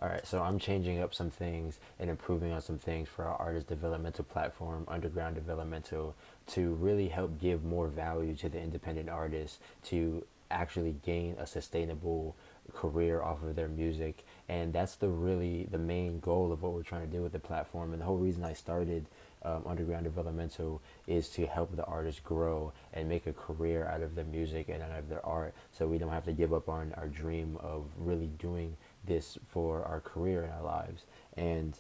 All right, so I'm changing up some things and improving on some things for our artist developmental platform, Underground Developmental, to really help give more value to the independent artists to actually gain a sustainable career off of their music. And that's the main goal of what we're trying to do with the platform. And the whole reason I started Underground Developmental is to help the artists grow and make a career out of their music and out of their art, so we don't have to give up on our dream of really doing this for our career in our lives. And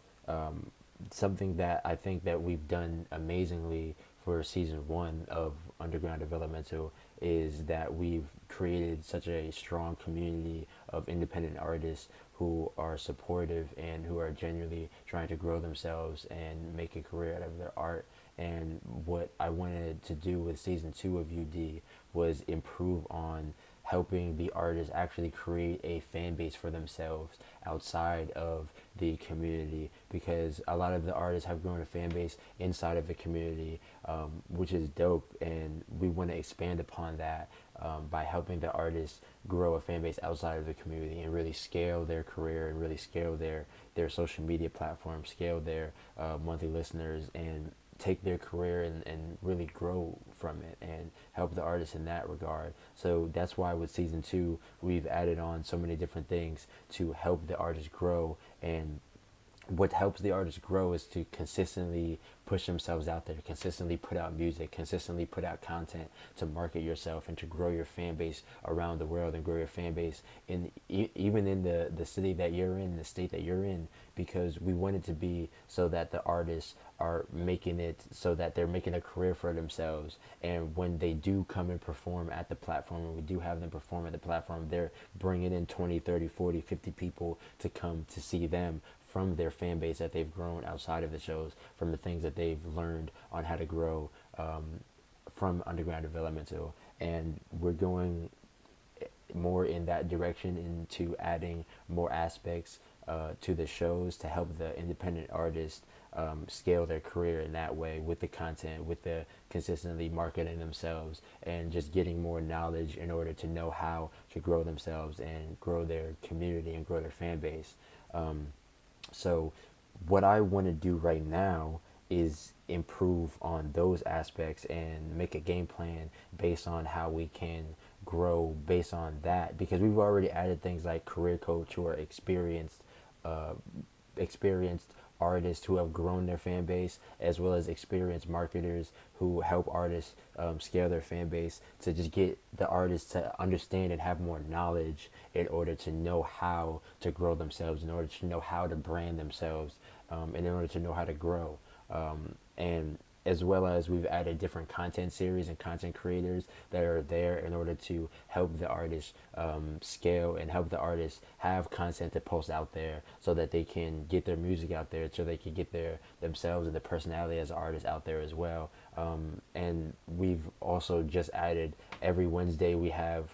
something that I think that we've done amazingly for season one of Underground Developmental is that we've created such a strong community of independent artists who are supportive and who are genuinely trying to grow themselves and make a career out of their art. And what I wanted to do with season two of UD was improve on helping the artists actually create a fan base for themselves outside of the community, because a lot of the artists have grown a fan base inside of the community, which is dope, and we want to expand upon that by helping the artists grow a fan base outside of the community and really scale their career and really scale their social media platform, scale their monthly listeners, and take their career and really grow from it and help the artists in that regard. So that's why with season two, we've added on so many different things to help the artists grow. And what helps the artists grow is to consistently push themselves out there, consistently put out music, consistently put out content to market yourself and to grow your fan base around the world and grow your fan base in even in the city that you're in, the state that you're in, because we want it to be so that the artists are making it so that they're making a career for themselves. And when they do come and perform at the platform, and we do have them perform at the platform, they're bringing in 20, 30, 40, 50 people to come to see them from their fan base that they've grown outside of the shows, from the things that they've learned on how to grow from Underground Developmental. And we're going more in that direction into adding more aspects to the shows to help the independent artists scale their career in that way, with the content, with the consistently marketing themselves, and just getting more knowledge in order to know how to grow themselves and grow their community and grow their fan base. So what I want to do right now is improve on those aspects and make a game plan based on how we can grow based on that, because we've already added things like career coach who are uh, experienced artists who have grown their fan base, as well as experienced marketers who help artists scale their fan base, to just get the artists to understand and have more knowledge in order to know how to grow themselves, in order to know how to brand themselves, and in order to know how to grow. And as well as we've added different content series and content creators that are there in order to help the artists scale and help the artists have content to post out there so that they can get their music out there, so they can get their themselves and their personality as artists out there as well. And we've also just added, every Wednesday we have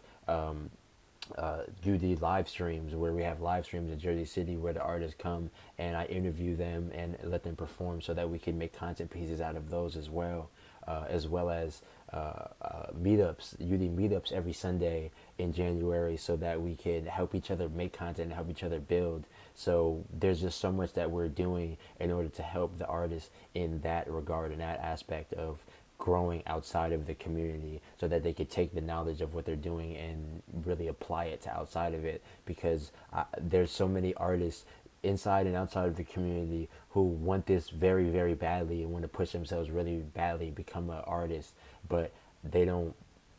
do the live streams, where we have live streams in Jersey City where the artists come and I interview them and let them perform so that we can make content pieces out of those as well as meetups, UD meetups every Sunday in January, so that we can help each other make content and help each other build. So there's just so much that we're doing in order to help the artists in that regard, in that aspect of growing outside of the community, so that they could take the knowledge of what they're doing and really apply it to outside of it, because there's so many artists inside and outside of the community who want this very, very badly and want to push themselves really badly, become an artist, but they don't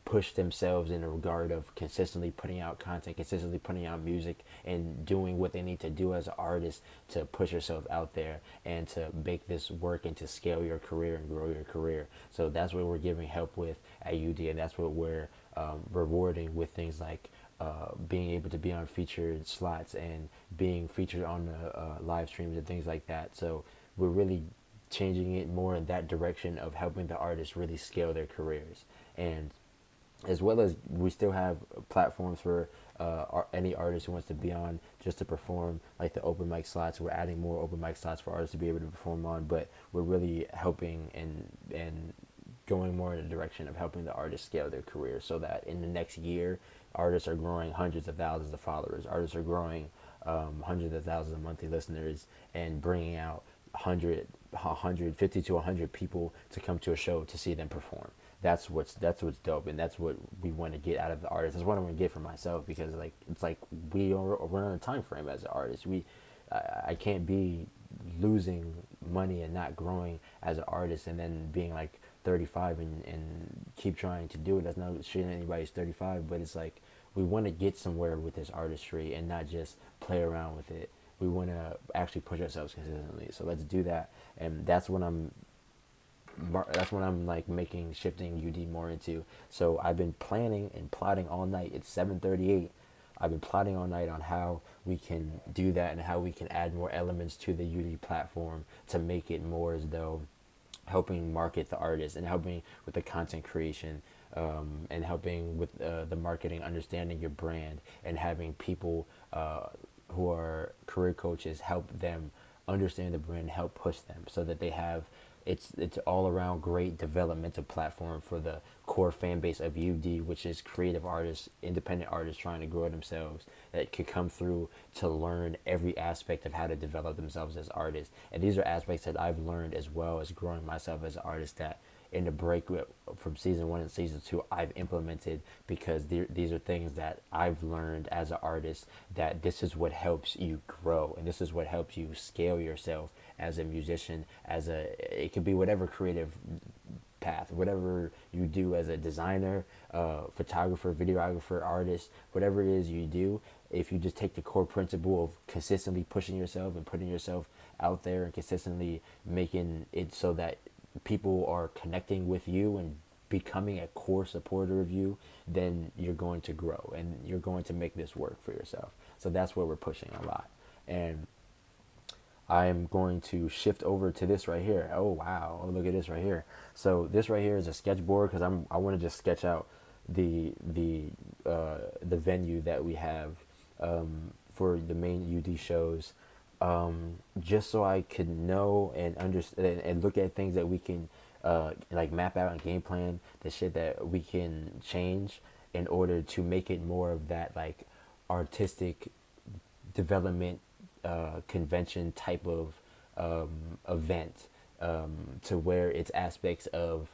push themselves in the regard of consistently putting out content, consistently putting out music, and doing what they need to do as an artist to push yourself out there and to make this work and to scale your career and grow your career. So that's what we're giving help with at UD, and that's what we're rewarding with things like being able to be on featured slots and being featured on the live streams and things like that. So we're really changing it more in that direction of helping the artists really scale their careers. And as well as we still have platforms for any artist who wants to be on just to perform, like the open mic slots. We're adding more open mic slots for artists to be able to perform on, but we're really helping and going more in the direction of helping the artists scale their career, so that in the next year, artists are growing hundreds of thousands of followers. Artists are growing hundreds of thousands of monthly listeners and bringing out 150 to 100 people to come to a show to see them perform. That's what's dope, and that's what we want to get out of the artist. That's what I want to get for myself, because like it's like we're on a time frame as an artist. I can't be losing money and not growing as an artist, and then being like 35 and keep trying to do it. That's not shit anybody's 35, but it's like we want to get somewhere with this artistry and not just play around with it. We want to actually push ourselves consistently. So let's do that, and that's what I'm like shifting UD more into. So I've been planning and plotting all night. It's 7:38. I've been plotting all night on how we can do that and how we can add more elements to the UD platform to make it more as though helping market the artist and helping with the content creation, and helping with the marketing, understanding your brand, and having people who are career coaches help them understand the brand, help push them so that they have it's all around great developmental platform for the core fan base of UD, which is creative artists, independent artists trying to grow themselves, that could come through to learn every aspect of how to develop themselves as artists. And these are aspects that I've learned as well as growing myself as an artist, that in the break from season 1 and season 2 I've implemented, because these are things that I've learned as an artist, that this is what helps you grow and this is what helps you scale yourself as a musician, it could be whatever creative path, whatever you do as a designer, photographer, videographer, artist, whatever it is you do. If you just take the core principle of consistently pushing yourself and putting yourself out there and consistently making it so that people are connecting with you and becoming a core supporter of you, then you're going to grow and you're going to make this work for yourself. So that's what we're pushing a lot. And I'm going to shift over to this right here. Oh wow! Oh, look at this right here. So this right here is a sketchboard, because I want to just sketch out the venue that we have for the main UD shows, just so I could know and understand and look at things that we can like map out and game plan, the shit that we can change in order to make it more of that like artistic development convention type of event, to where it's aspects of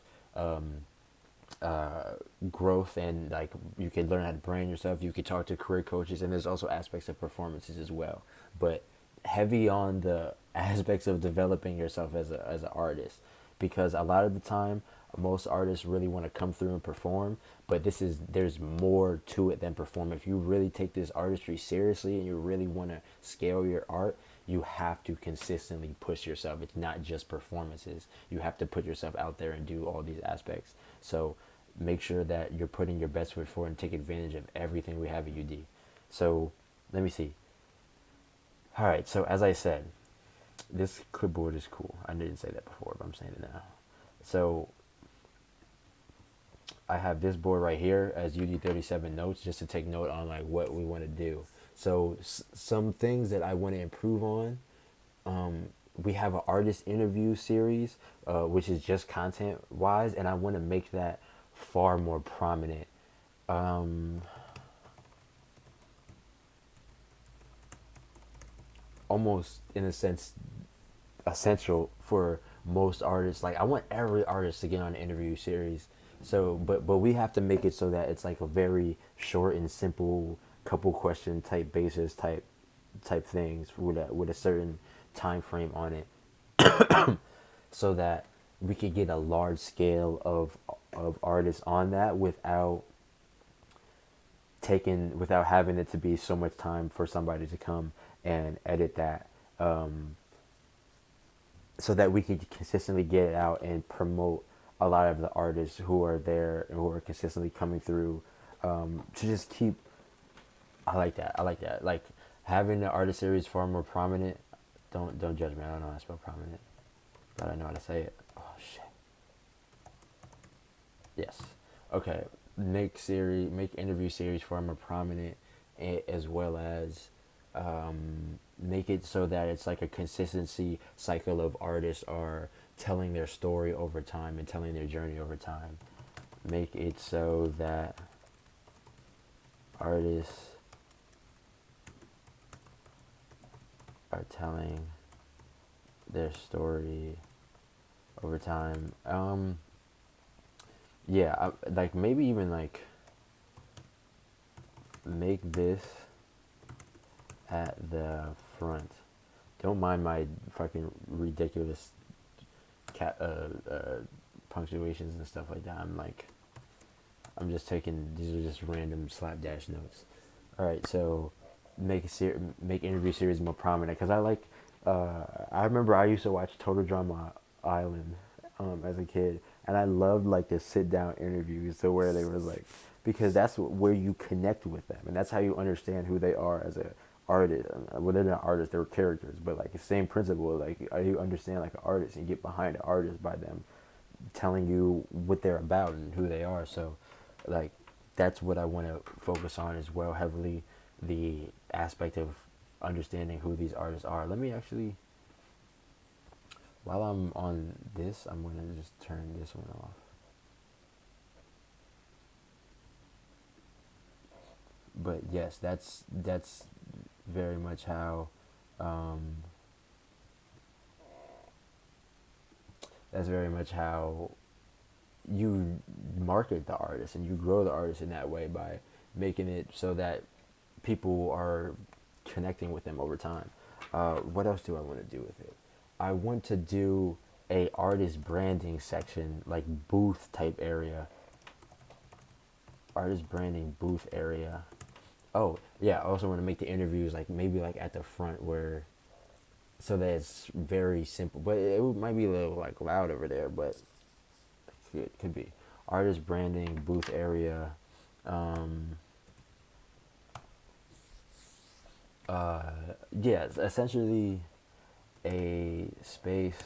growth, and like you can learn how to brand yourself, you could talk to career coaches, and there's also aspects of performances as well, but heavy on the aspects of developing yourself as an artist, because a lot of the time most artists really want to come through and perform, but there's more to it than perform. If you really take this artistry seriously and you really want to scale your art, you have to consistently push yourself. It's not just performances. You have to put yourself out there and do all these aspects. So make sure that you're putting your best foot forward and take advantage of everything we have at UD. So let me see. All right, so as I said, this clipboard is cool. I didn't say that before, but I'm saying it now. So I have this board right here as UD 37 notes, just to take note on like what we want to do. So some things that I want to improve on. We have an artist interview series, which is just content wise, and I want to make that far more prominent. Almost in a sense essential for most artists. Like I want every artist to get on an interview series. So but we have to make it so that it's like a very short and simple couple question type basis type things with a certain time frame on it, so that we could get a large scale of artists on that without having it to be so much time for somebody to come and edit that, so that we could consistently get it out and promote a lot of the artists who are there and who are consistently coming through, to just keep. I like that. Like having the artist series far more prominent. Don't judge me. I don't know how to spell prominent, but I know how to say it. Oh shit. Yes. Okay. Make interview series far more prominent, as well as make it so that it's like a consistency cycle of artists are telling their story over time and telling their journey over time. Make it so that artists are telling their story over time. Yeah, like maybe even like make this at the front. Don't mind my fucking ridiculous cat punctuations and stuff like that. I'm just taking, these are just random slapdash notes. All right, so make interview series more prominent because I remember I used to watch Total Drama Island as a kid, and I loved like the sit down interviews, so where they was like, because that's where you connect with them, and that's how you understand who they are as a artist. Well, they're not artists; they're characters, but like the same principle. Like you understand like an artist and get behind an artist by them telling you what they're about and who they are. So, like, that's what I want to focus on as well, heavily, the aspect of understanding who these artists are. Let me actually, while I'm on this, I'm going to just turn this one off. But yes, that's very much how um, that's very much how you market the artist and you grow the artist in that way by making it so that people are connecting with them over time. What else do I want to do with it? I want to do a artist branding section, like booth type area, artist branding booth area. Oh yeah, I also want to make the interviews like maybe like at the front where, so that it's very simple. But it might be a little like loud over there, but it could be artist branding booth area. Um, uh, yeah, it's essentially a space.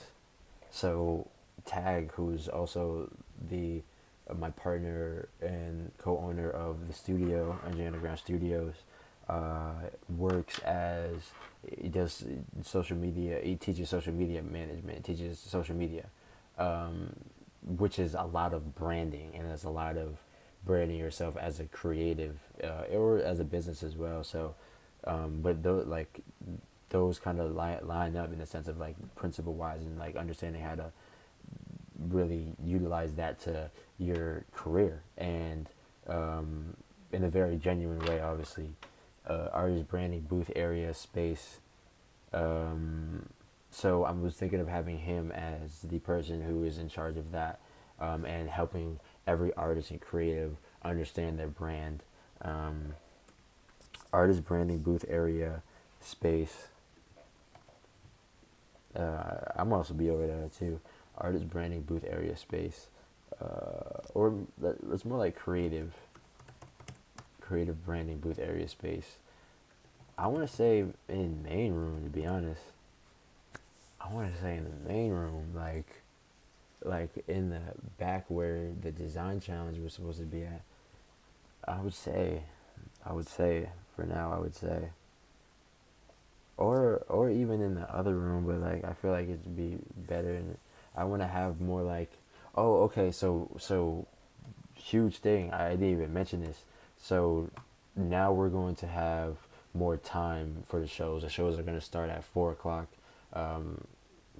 So Tag, who's also the my partner and co-owner of the studio, NJ Underground Studios, works as, he does social media. He teaches social media management. Teaches social media, um, which is a lot of branding, and it's a lot of branding yourself as a creative or as a business as well. So, but like those kind of line up in the sense of like principle wise and like understanding how to really utilize that to your career and in a very genuine way, obviously. Artist branding booth area space. So I was thinking of having him as the person who is in charge of that, and helping every artist and creative understand their brand. Um, Artist branding booth area space. I'm also be over there too. Artist branding booth area space, or it's more like creative branding booth area space. I want to say in main room, to be honest. I want to say in the main room, like in the back where the design challenge was supposed to be at. I would say, for now, I would say, or even in the other room, but like I feel like it'd be better. And I want to have more like, oh, okay, so huge thing. I didn't even mention this. So now we're going to have more time for the shows. The shows are going to start at 4 o'clock. Um,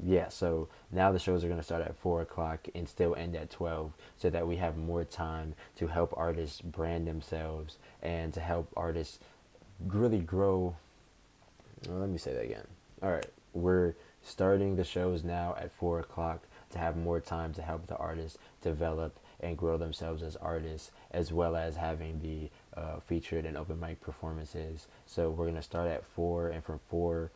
yeah, so now the shows are going to start at 4 o'clock and still end at 12, so that we have more time to help artists brand themselves and to help artists really grow. Well, let me say that again. All right, we're starting the shows now at 4 o'clock to have more time to help the artists develop and grow themselves as artists, as well as having the featured and open mic performances. So we're gonna start at 4, and from 4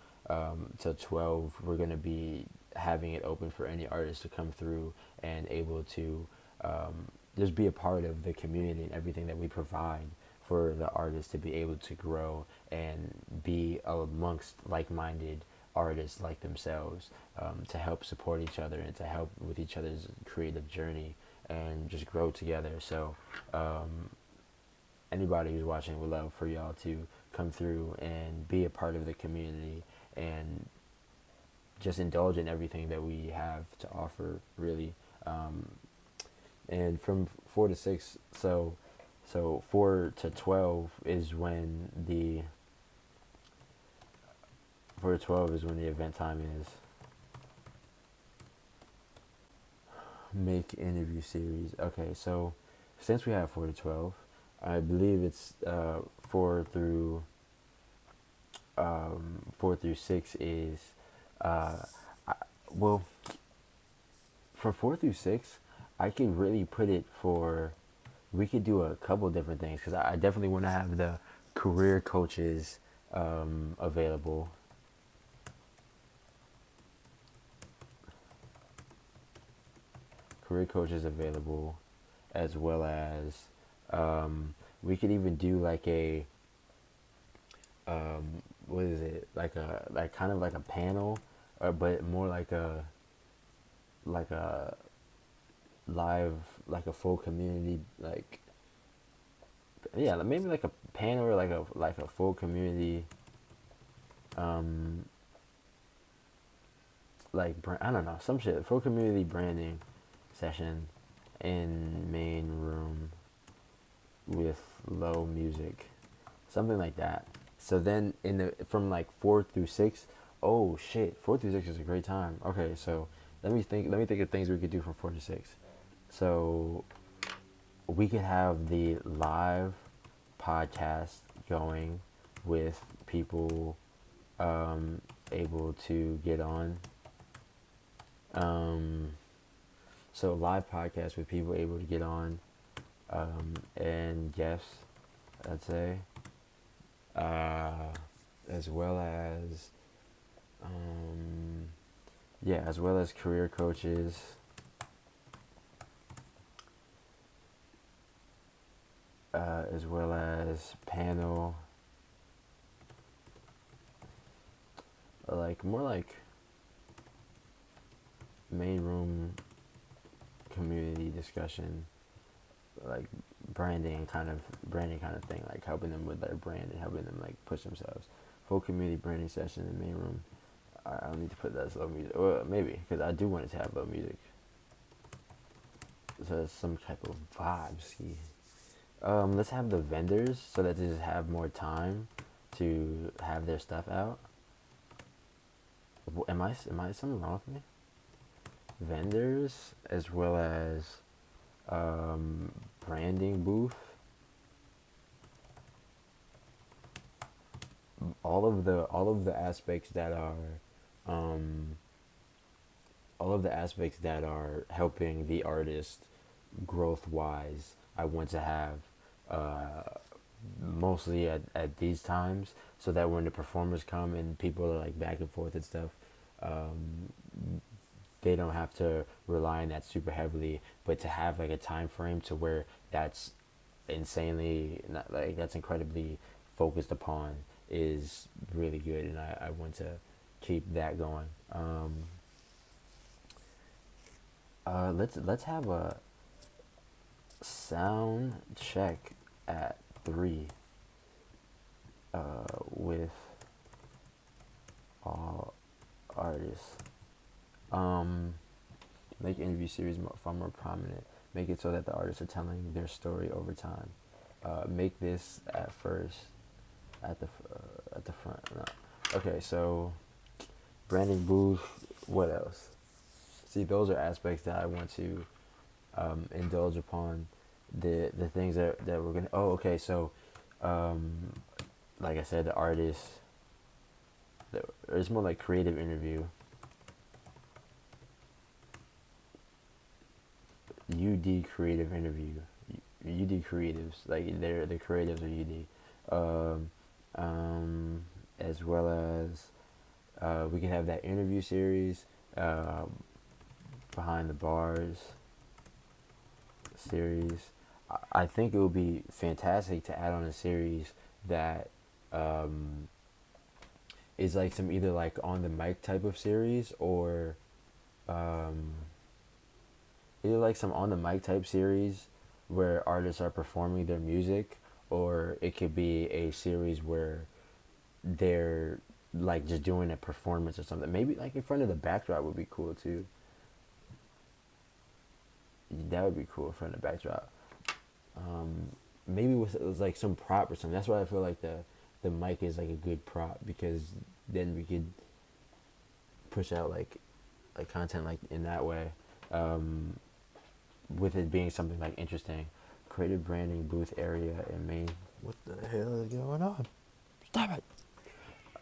to 12, we're gonna be having it open for any artist to come through and able to just be a part of the community and everything that we provide for the artists to be able to grow and be amongst like-minded artists like themselves, to help support each other and to help with each other's creative journey and just grow together. So anybody who's watching would love for y'all to come through and be a part of the community and just indulge in everything that we have to offer, really. And from 4 to 6, so 4 to 12 is when the 4 to 12 is when the event time is. Make interview series. Okay, so since we have 4 to 12, I believe it's 4 through 6 is uh, I, well, for 4 through 6, I could really put it for. We could do a couple different things because I definitely want to have the career coaches available. Career coaches available, as well as we could even do like a what is it, like kind of like a panel, but more like a live, like a full community, like, yeah, maybe like a panel or like a full community, um like I don't know, some shit, full community branding session in main room with low music, something like that. So then in the from like 4 through 6, oh shit, 4 through 6 is a great time. Okay, so let me think of things we could do from 4 to 6. So we could have the live podcast going with people able to get on. Um, so live podcast with people able to get on, and guests, I'd say, uh, as well as yeah, as well as career coaches, as well as panel, like more like main room community discussion, like branding kind of thing, like helping them with their brand and helping them like push themselves. Full community branding session in main room. I'll need to put that as low music. Well, maybe because I do want it to have low music, so it's some type of vibes. Let's have the vendors so that they just have more time to have their stuff out. Am I something wrong with me? Vendors as well as branding booth. All of the aspects that are um, all of the aspects that are helping the artist growth wise, I want to have uh, mostly at these times, so that when the performers come and people are like back and forth and stuff, um, they don't have to rely on that super heavily, but to have like a time frame to where that's insanely not, like that's incredibly focused upon is really good, and I want to keep that going. Let's have a sound check at 3 with all artists. Um, Make interview series far more prominent. Make it so that the artists are telling their story over time. Make this at first, at the front. No. Okay, so branding booth. What else? See, those are aspects that I want to indulge upon. The things that we're gonna. Oh, okay. So, um, like I said, the artist. It's more like creative interview. UD creative interview. UD creatives, like they're the creatives are UD. Um, as well as we can have that interview series, behind the bars series. I think it would be fantastic to add on a series that um, is like some either like on the mic type of series, or um, either like some on the mic type series where artists are performing their music, or it could be a series where they're like just doing a performance or something. Maybe like in front of the backdrop would be cool too. That would be cool in front of the backdrop. Um, Maybe with it was like some prop or something. That's why I feel like the mic is like a good prop, because then we could push out like content like in that way, with it being something like interesting. Creative branding booth area in Maine. What the hell is going on? Stop it.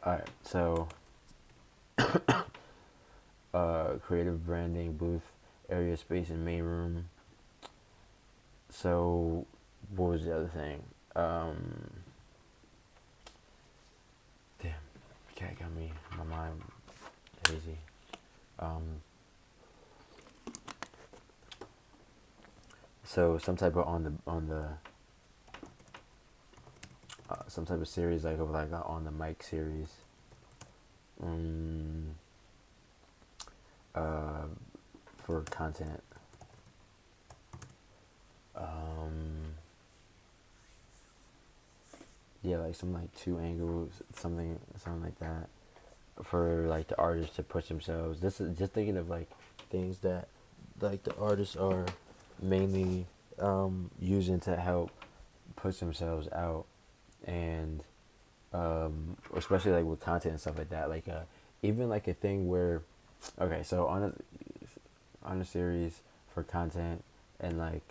All right, so creative branding booth area space in main room. So what was the other thing? Damn, cat got me. My mind hazy. So some type of on the some type of series like of like on the mic series. Uh, for content. Yeah, like some like two angles, something like that, for like the artists to push themselves. This is just thinking of like things that like the artists are mainly using to help push themselves out, and especially like with content and stuff like that. Like even like a thing where, okay, so on a series for content, and like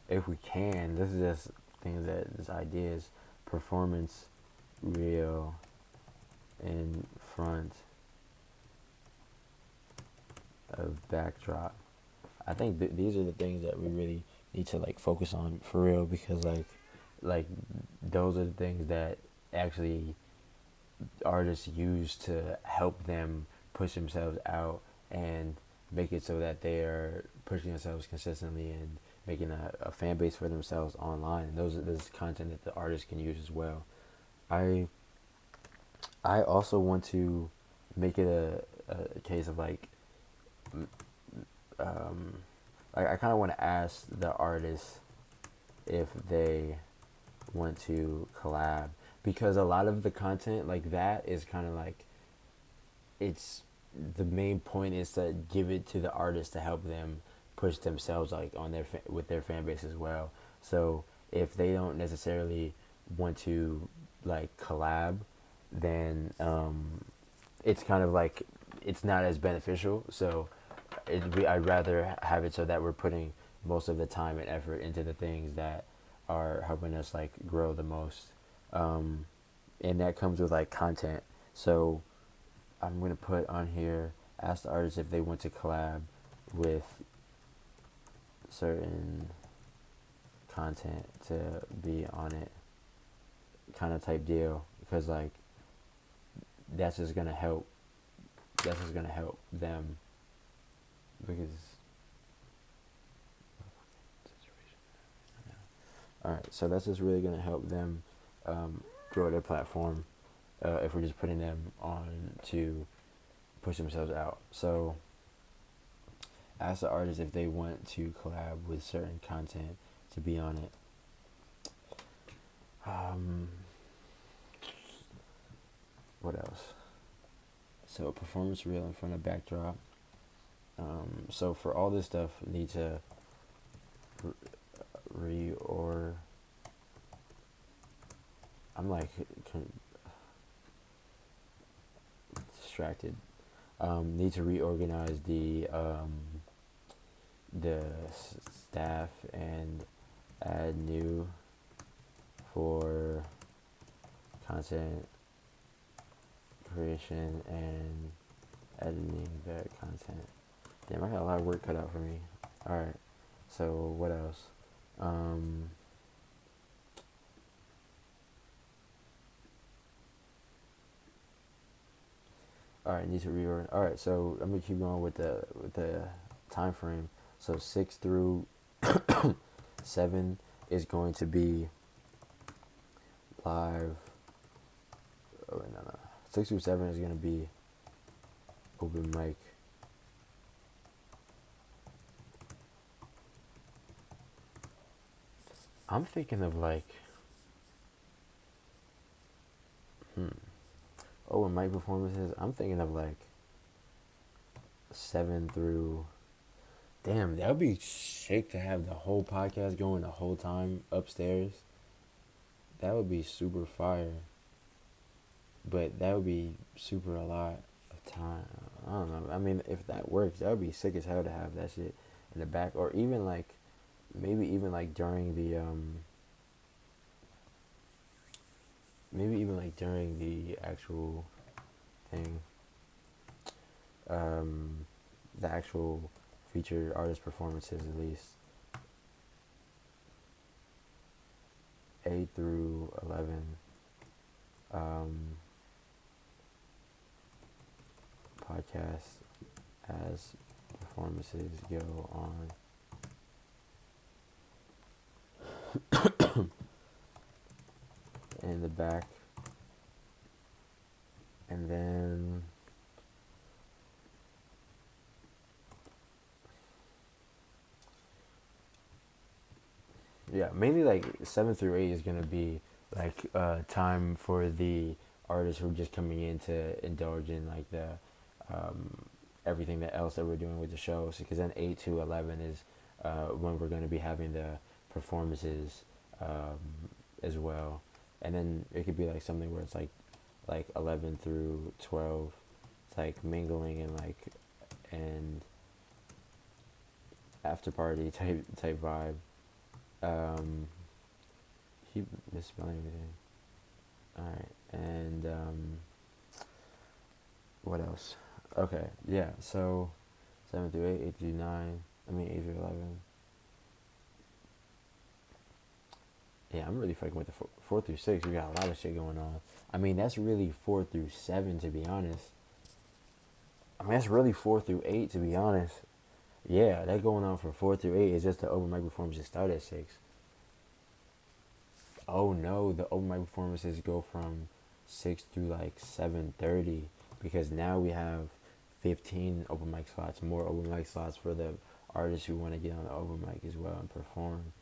if we can, this is just things that this ideas, performance reel in front of backdrop. I think these are the things that we really need to like focus on for real, because like those are the things that actually artists use to help them push themselves out and make it so that they are pushing themselves consistently and making a fan base for themselves online. And this is content that the artists can use as well. I also want to make it a case of like, I kind of want to ask the artists if they want to collab, because a lot of the content like that is kind of like, it's the main point is to give it to the artist to help them push themselves like on their with their fan base as well. So if they don't necessarily want to like collab, then it's kind of like it's not as beneficial. So I'd rather have it so that we're putting most of the time and effort into the things that are helping us like grow the most, and that comes with like content. So I'm gonna put on here, ask the artists if they want to collab with certain content to be on it, kind of type deal, because like that's just gonna help. That's just gonna help them, because. All right, so that's just really gonna help them grow their platform, if we're just putting them on to push themselves out. So ask the artist if they want to collab with certain content to be on it. What else? So performance reel in front of backdrop. So for all this stuff, need to or I'm like distracted. Need to reorganize the staff and add new for content creation and editing their content. Damn, I got a lot of work cut out for me. Alright, so what else? Alright, need to reorganize. Alright, so I'm gonna keep going with the time frame. So 6 through 7 is going to be live. Oh wait, no. 6 through 7 is gonna be open mic. I'm thinking of like, open mic performances. I'm thinking of like 7 through. Damn, that would be sick to have the whole podcast going the whole time upstairs. That would be super fire, but that would be super a lot of time. I don't know. I mean, if that works, that would be sick as hell to have that shit in the back, or even like maybe even like during the maybe even like during the actual thing, um, the actual featured artist performances at least 8 through 11. Um, Podcasts as performances go on. In the back, and then yeah, mainly like 7 through 8 is gonna be like time for the artists who are just coming in to indulge in like the um, everything that else that we're doing with the shows. Because then 8 to 11 is when we're gonna be having the performances as well, and then it could be like something where it's like 11 through 12. It's like mingling and like and after party type vibe. Um, Keep misspelling everything. All right, and what else? Okay, yeah. So 7 through 8, 8 through 9. I mean 8 through 11. Yeah, I'm really fucking with the 4 through 6. We got a lot of shit going on. I mean that's really 4 through 7 to be honest. I mean that's really 4 through 8 to be honest. Yeah, that going on from 4 through 8 is just the open mic performances start at 6. Oh no, the open mic performances go from 6 through like 7:30 because now we have 15 open mic slots, more open mic slots for the artists who want to get on the open mic as well and perform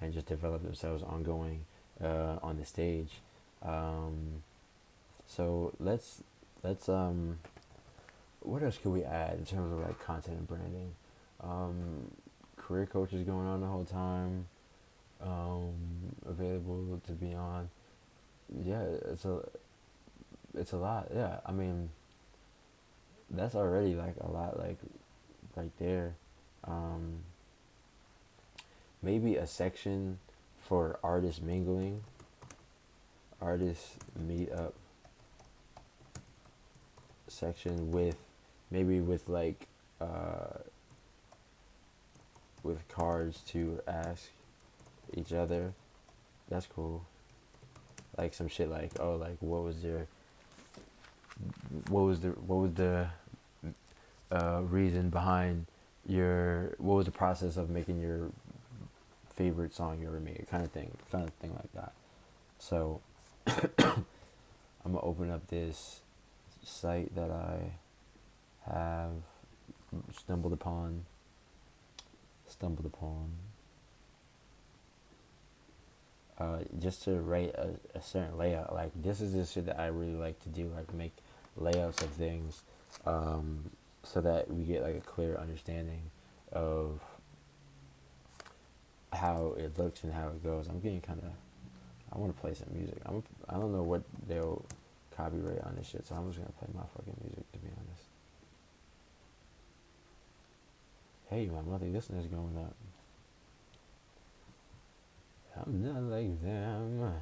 and just develop themselves ongoing on the stage. Um, so let's what else could we add in terms of like content and branding? Um, Career coaches going on the whole time, um, available to be on. Yeah, it's a lot. Yeah, I mean that's already like a lot, like right there. Um, Maybe a section for artist mingling, artist meetup section with maybe with like uh, with cards to ask each other. That's cool. Like some shit like oh like what was the reason behind what was the process of making your favorite song you ever made, kind of thing like that. So I'm gonna open up this site that I have stumbled upon stumbled upon just to write a certain layout. Like this is the shit that I really like to do, like make layouts of things, so that we get like a clear understanding of how it looks and how it goes. I'm getting kind of. I want to play some music. I don't know what they'll copyright on this shit, so I'm just gonna play my fucking music to be honest. Hey, my monthly listeners going up. I'm not like them.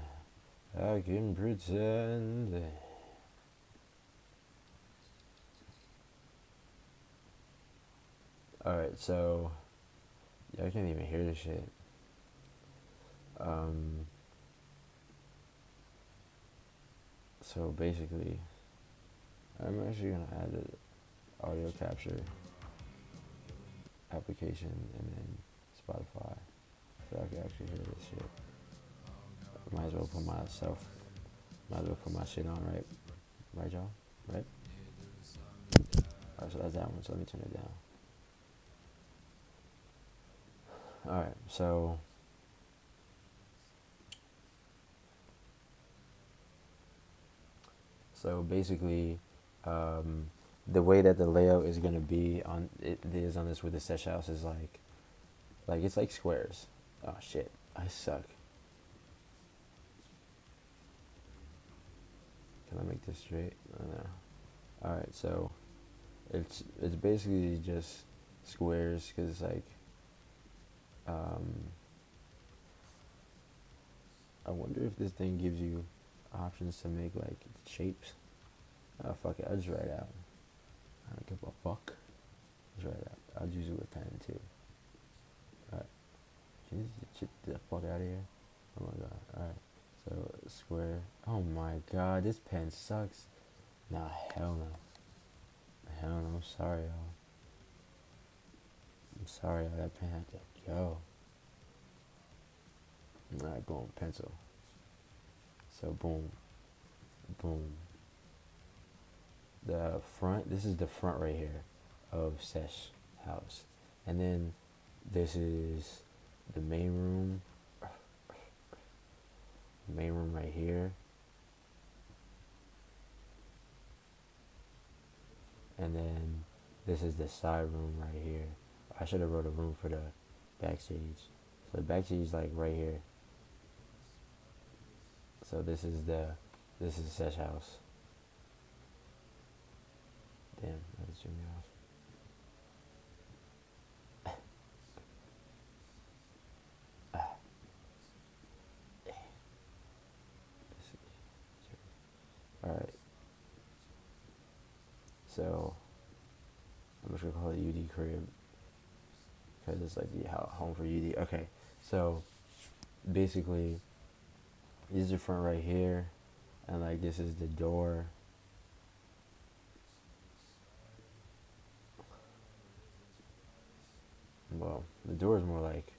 I can pretend. Alright, so yeah, I can't even hear this shit. Um, so basically, I'm actually gonna add the audio capture application and then Spotify, so I can actually hear this shit. Might as well put my shit on, right, y'all, right? Alright, so that's that one. So let me turn it down. Alright, so basically, the way that the layout is gonna be on it is on this with the sesh house is like it's like squares. Oh shit, I suck. make this straight. I don't know. All right, so it's basically just squares because it's like um, I wonder if this thing gives you options to make like shapes. Oh fuck it, I'll just write it out. I don't give a fuck. Just write it out. I'll use it with pen too. Alright. Can you just get the fuck out of here? Oh my god. Alright. So square. Oh my god, this pen sucks. Nah, hell no. Hell no, I'm sorry y'all. I'm sorry y'all, that pen had to go. Alright, boom, pencil. So boom. Boom. The front, this is the front right here of Sesh house. And then this is the main room. Main room right here. And then this is the side room right here. I should have wrote a room for the backstage. So the backstage is like right here. So this is Sesh house. Damn, that just threw me off. Alright. So I'm just gonna call it UD crib because it's like the home for UD. Okay, so basically this is the front right here, and like this is the door. Well, the door is more like,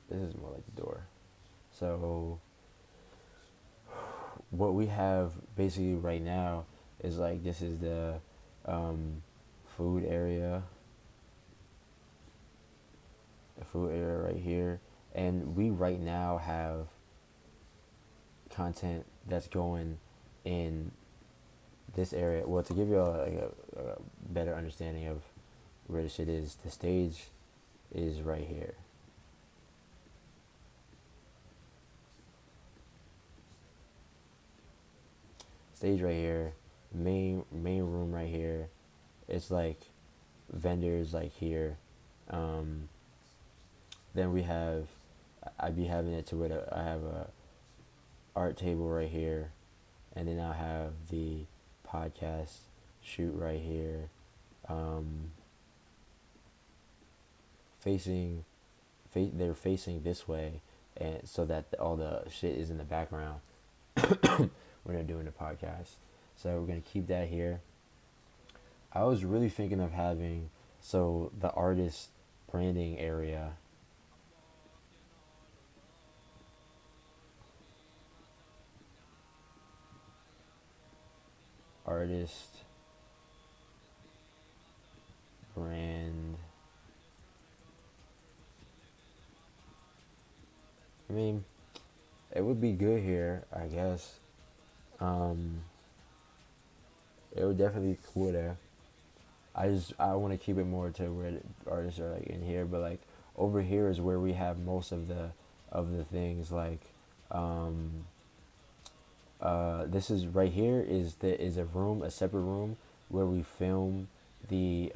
this is more like the door. So what we have basically right now is like, this is the food area. The food area right here. And we right now have content that's going in this area. Well, to give you a better understanding of where the shit is, the stage is right here. Stage right here, main room right here. It's like vendors like here. Then we have, I'd be having it to where I have a art table right here, and then I'll have the podcast shoot right here. They're facing this way, and so that all the shit is in the background when they're doing the podcast. So we're gonna keep that here. I was really thinking of having, so the artist branding area. Artist brand. I mean, it would be good here, I guess. It would definitely be cool there. I want to keep it more to where the artists are like in here, but like over here is where we have most of the things. Like this is right here is a room, a separate room where we film the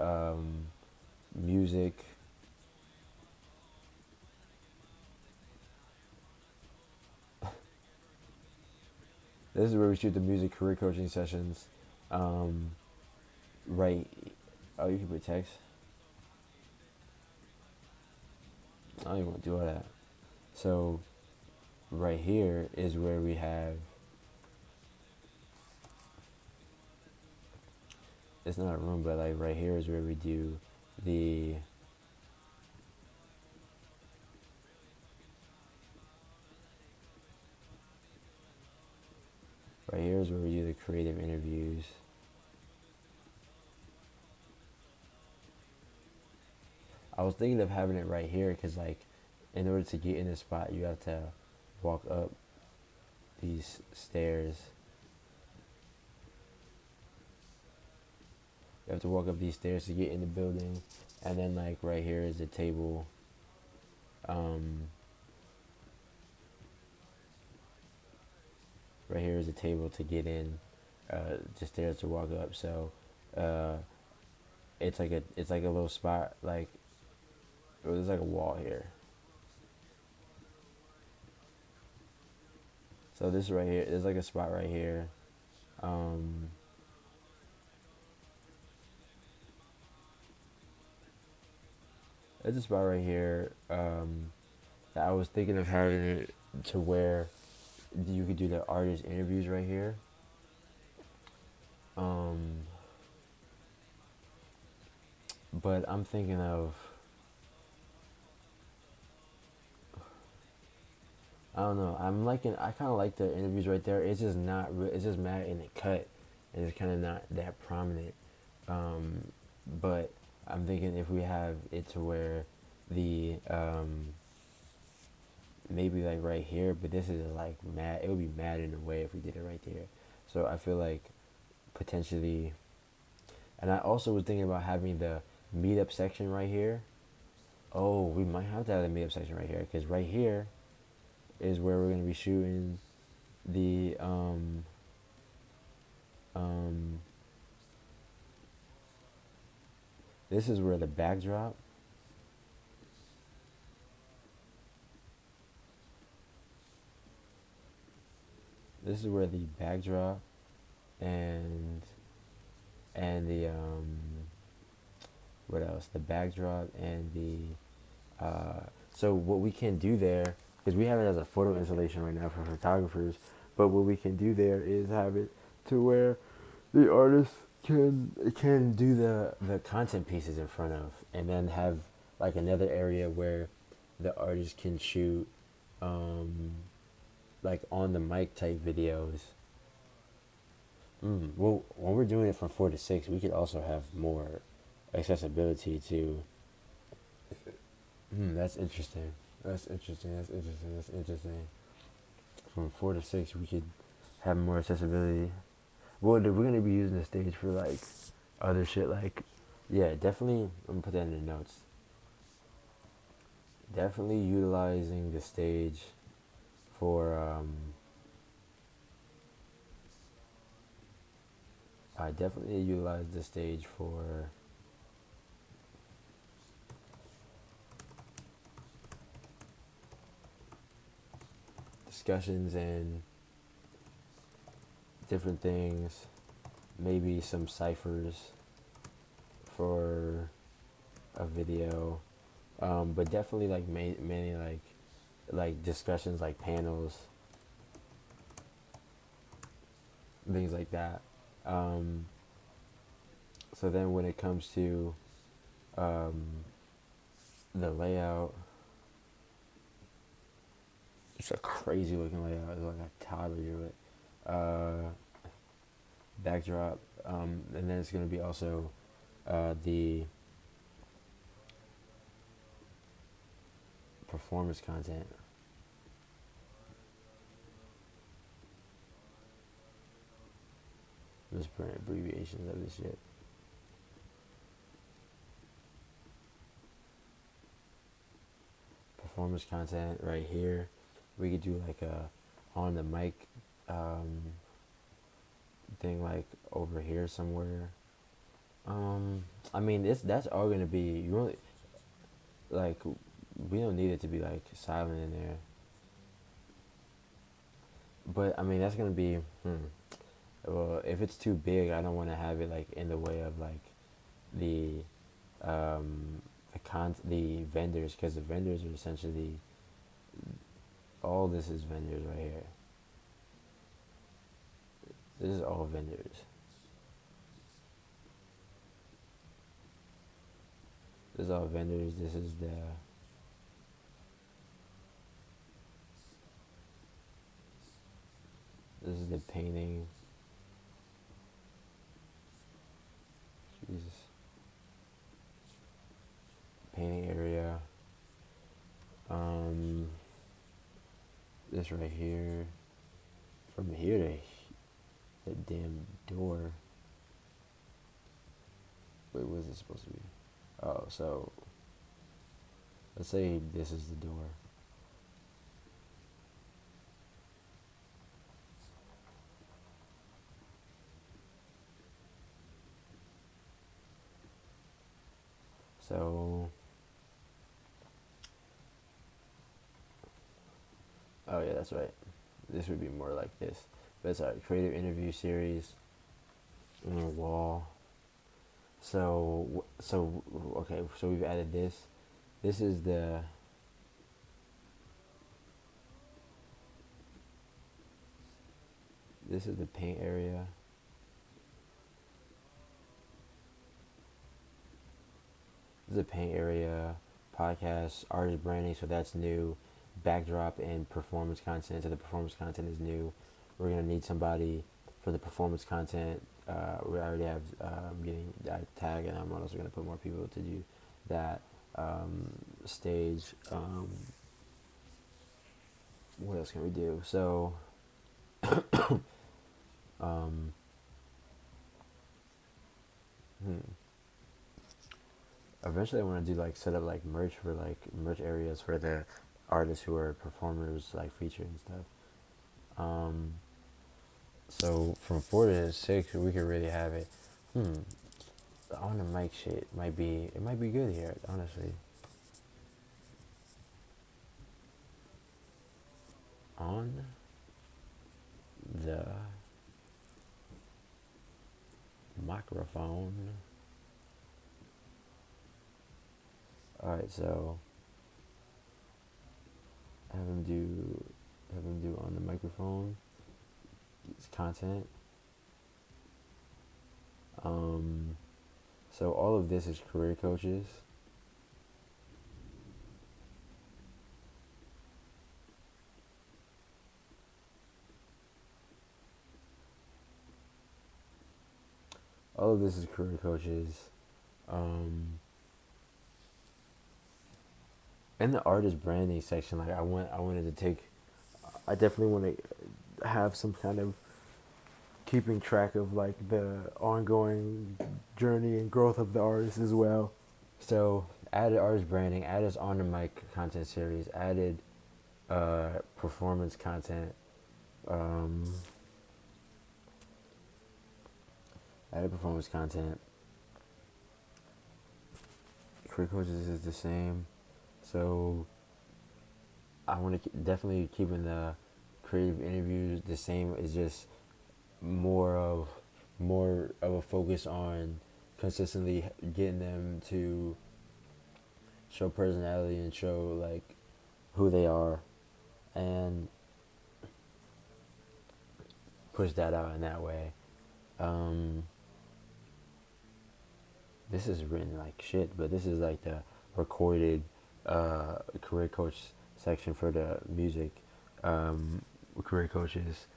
music. This is where we shoot the music career coaching sessions. Right. Oh, you can put text. I don't even want to do all that. So, right here is where we have. It's not a room, but like right here is where we do the. Right here is where we do the creative interviews. I was thinking of having it right here because, like, in order to get in this spot, you have to walk up these stairs. You have to walk up these stairs to get in the building. And then, like, right here is the table. Right right here is a table to get in, just there to walk up. So uh, it's like a little spot, like there's like a wall here. So this right here, there's like a spot right here. Um, there's a spot right here that I was thinking of having it to where you could do the artist interviews right here. Um, but I'm thinking of, I don't know. I kind of like the interviews right there. It's just not. It's just mad in the cut, and it's kind of not that prominent. Um, but I'm thinking if we have it to where the maybe like right here, but this is like mad. It would be mad in a way if we did it right there. So I feel like potentially, and I also was thinking about having the meetup section right here. Oh, we might have to have the meetup section right here because right here is where we're gonna be shooting the um this is where the backdrop. This is where the backdrop and the what else? The backdrop and the so what we can do there, because we have it as a photo installation right now for photographers, but what we can do there is have it to where the artist can do the content pieces in front of, and then have like another area where the artist can shoot um, like on the mic type videos. Well, when we're doing it from 4 to 6, we could also have more accessibility to. That's interesting. That's interesting. That's interesting. That's interesting. From 4 to 6, we could have more accessibility. Well, we're gonna be using the stage for like other shit. Like, yeah, definitely. I'm gonna put that in the notes. Definitely utilizing the stage for. I definitely utilize the stage for discussions and different things. Maybe some ciphers for a video, but definitely like mainly like discussions, like panels, things like that. Um, so then when it comes to um, the layout, it's a crazy looking layout. It's like a toddler do it. Backdrop, and then it's gonna be also the performance content. Just print abbreviations of this shit. Performance content right here. We could do like a on the mic thing, like over here somewhere. I mean, that's all gonna be. You really like. We don't need it to be like silent in there. But I mean, that's gonna be. Well, if it's too big, I don't want to have it like in the way of like the the vendors, because the vendors are essentially all this is vendors right here. This is all vendors. This is all vendors. This is the painting. Jesus. Painting area. This right here. From here to that damn door. Wait, what is this supposed to be? Oh, so let's say this is the door. So, oh yeah, that's right. This would be more like this. But it's our creative interview series on our wall. So okay. So we've added this. This is the paint area. This is the paint area. Podcast, artist branding. So that's new. Backdrop and performance content. So the performance content is new. We're gonna need somebody for the performance content. We already have getting that tag, and I'm also gonna put more people to do that. Stage. What else can we do? So, um, hmm. Eventually, I want to do like set up like merch for like merch areas for the artists who are performers, like featured and stuff. Um, so from 4 to 6, we could really have it. The on the mic shit might be good here, honestly. On the microphone. All right, so have him do on the microphone. It's content. So all of this is career coaches. All of this is career coaches. Um, in the artist branding section, like I definitely want to have some kind of keeping track of like the ongoing journey and growth of the artist as well. So added artist branding, added on the mic content series, added performance content, um, added performance content. Career coaches is the same. So I want to definitely keeping the creative interviews the same. It's just more of a focus on consistently getting them to show personality and show like who they are and push that out in that way. Um, this is written like shit, but this is like the recorded career coach section for the music career coaches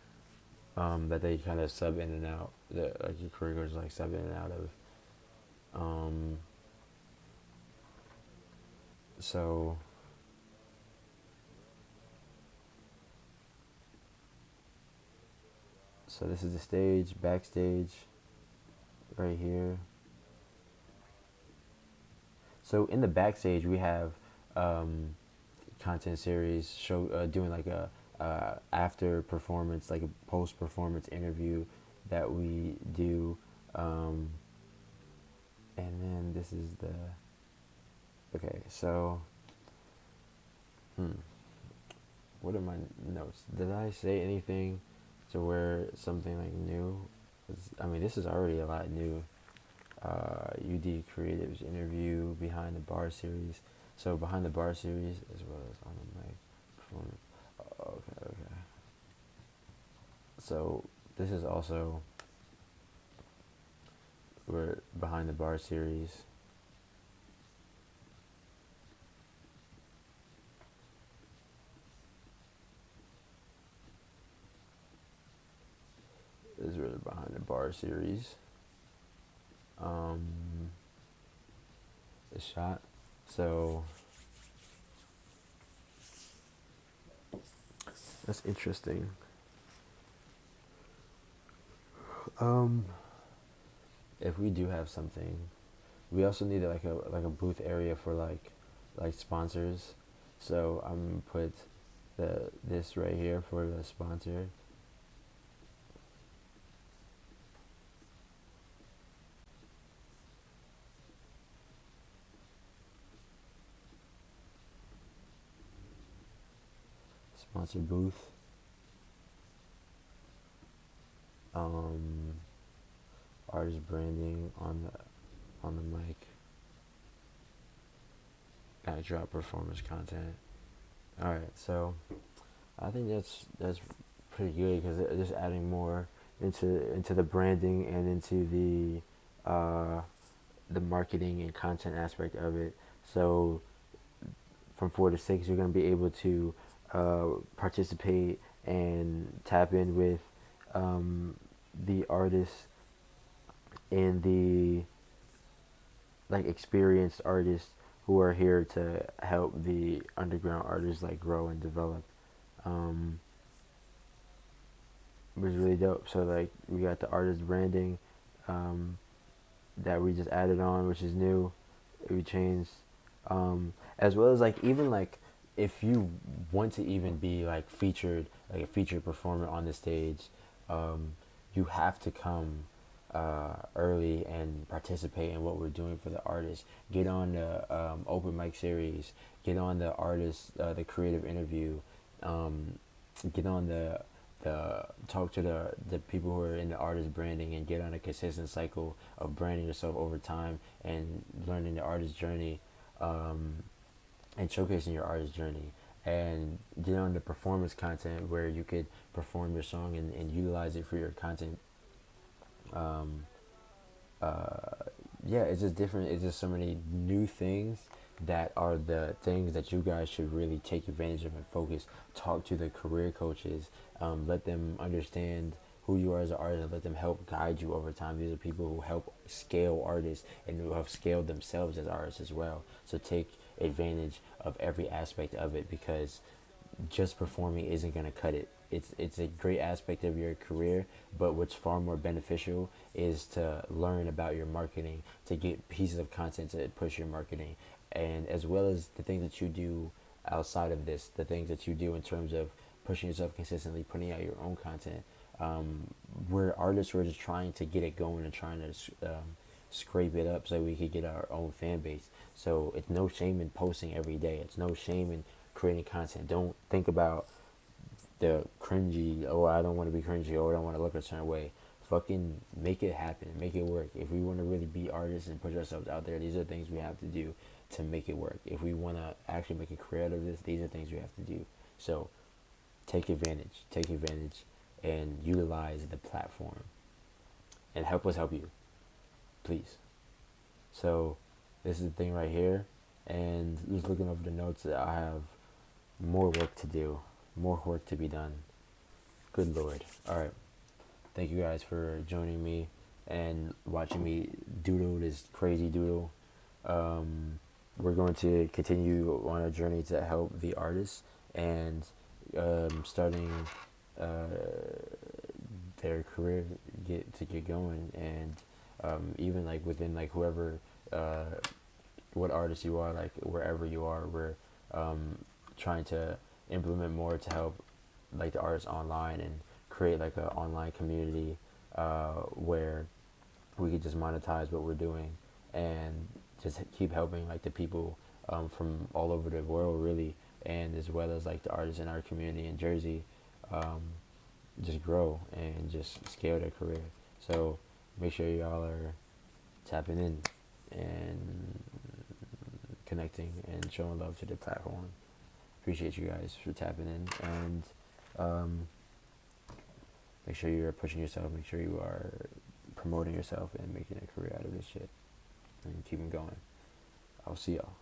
that they kind of sub in and out. The like your career coaches like sub in and out of. Um, so so this is the stage, backstage, right here. So in the backstage we have content series show doing like a after performance, like a post performance interview that we do, and then this is the okay. So, what are my notes? Did I say anything to where something like new? I mean, this is already a lot new. UD Creatives interview behind the bar series. So behind the bar series as well as on the mic performance. Okay. So this is also where behind the bar series. This is where the behind the bar series is shot. So that's interesting. If we do have something, we also need like a booth area for like sponsors. So I'm gonna put this right here for the sponsor. Sponsor booth. Um, Artist branding on the mic. Backdrop performance content. All right, so I think that's pretty good because just adding more into the branding and into the marketing and content aspect of it. So from 4 to 6, you're going to be able to participate and tap in with the artists and the like experienced artists who are here to help the underground artists like grow and develop. Um, was really dope. So like we got the artist branding um, that we just added on, which is new. We changed, as well as like even like if you want to even be like featured, like a featured performer on the stage, um, you have to come early and participate in what we're doing for the artists. Get on the open mic series. Get on the artist, the creative interview. Um, get on the talk to the people who are in the artist branding and get on a consistent cycle of branding yourself over time and learning the artist journey, um, and showcasing your artist journey, and get on the performance content where you could perform your song and utilize it for your content. um, yeah, it's just different. It's just so many new things that are the things that you guys should really take advantage of and focus. Talk to the career coaches. Let them understand who you are as an artist and let them help guide you over time. These are people who help scale artists and who have scaled themselves as artists as well. So take advantage of every aspect of it because just performing isn't going to cut it. It's a great aspect of your career, but what's far more beneficial is to learn about your marketing, to get pieces of content to push your marketing, and as well as the things that you do outside of this, the things that you do in terms of pushing yourself consistently, putting out your own content. We're artists who are just trying to get it going and trying to scrape it up so we could get our own fan base. So it's no shame in posting every day. It's no shame in creating content. Don't think about the cringy, oh, I don't want to be cringy, oh, I don't want to look a certain way. Fucking make it happen, make it work. If we want to really be artists and push ourselves out there, these are things we have to do to make it work. If we want to actually make a career out of this, these are things we have to do. So take advantage, and utilize the platform and help us help you, please. So this is the thing right here, and just looking over the notes, that I have more work to do, more work to be done. Good Lord. All right. Thank you guys for joining me and watching me doodle this crazy doodle. We're going to continue on a journey to help the artists and starting uh, their career get going, and even like within like whoever uh, what artist you are, like wherever you are, we're trying to implement more to help like the artists online and create like an online community where we could just monetize what we're doing and just keep helping like the people from all over the world really, and as well as like the artists in our community in Jersey, um, just grow and just scale their career. So make sure y'all are tapping in and connecting and showing love to the platform. Appreciate you guys for tapping in, and make sure you're pushing yourself. Make sure you are promoting yourself and making a career out of this shit, and keeping going. I'll see y'all.